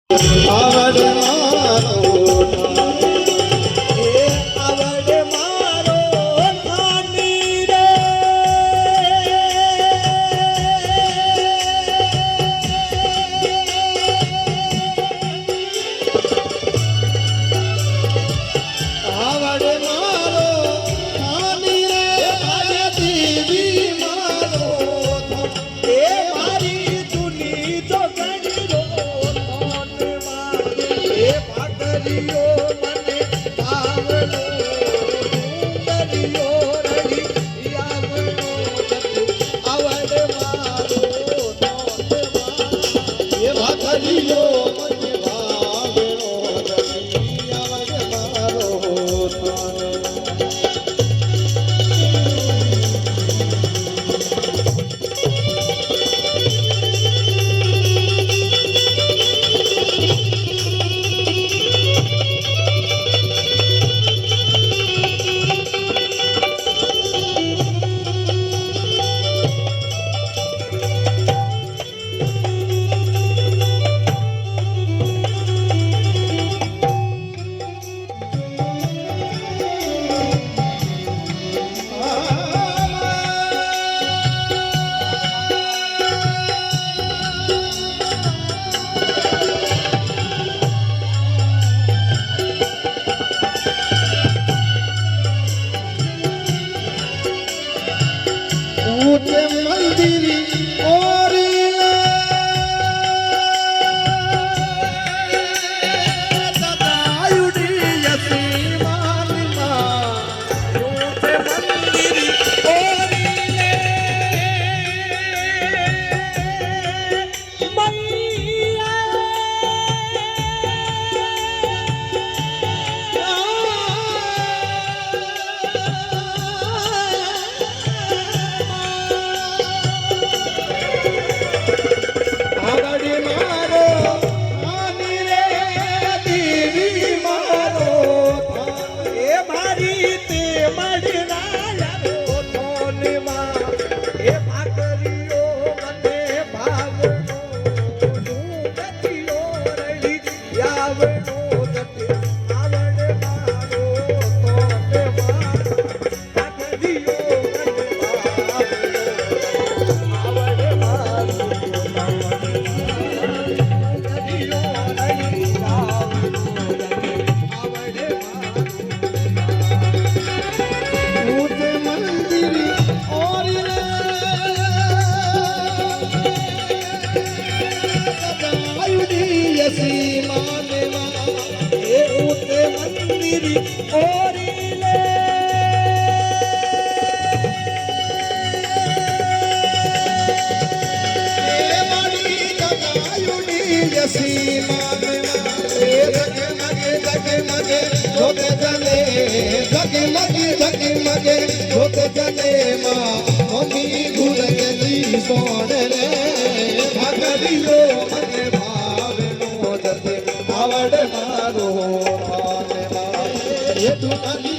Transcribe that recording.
આવડ મારો આવડ મારો ખાની રે આવડ મારો ખાની રે દેવી મારો એ મારી જૂની તો ગણી રો એ ભાગરીઓ મને આવડો ડુંગરીઓ રડી આવડો આવડ મારો એ ભાખરીઓ મને ભાવનો રમી આવડ મારો ऊंचे मंदिर और सदायुडी यसी मालिमा ऊंचे मंदिर ओरीले मैया आवड़ मारो खानी रे देवी मारो એ મારી તે મળનારા ધોનમાં એ ભાગરીઓ મને ભાવનો ડુંગરીઓ રડી આવડો જતે આવડ મારો ધોનમાં ભાગરીઓ મને ભાવનો આવડ મારો ડુંગરીઓ રડી આવડો જતે આવડ મારો ऊंचे मंदिर और सदायुडी यसी मालिमा એ ઊંચે મંદિર ઓરીલે यसी मालिमा जगमगे जगमगे जोत जले जगमगे जगमगे जोत जले मां मम्मी गुर गली सोन रे भागरियो मने भावनो जते आवड़ मारो भाने मा ये दुकानी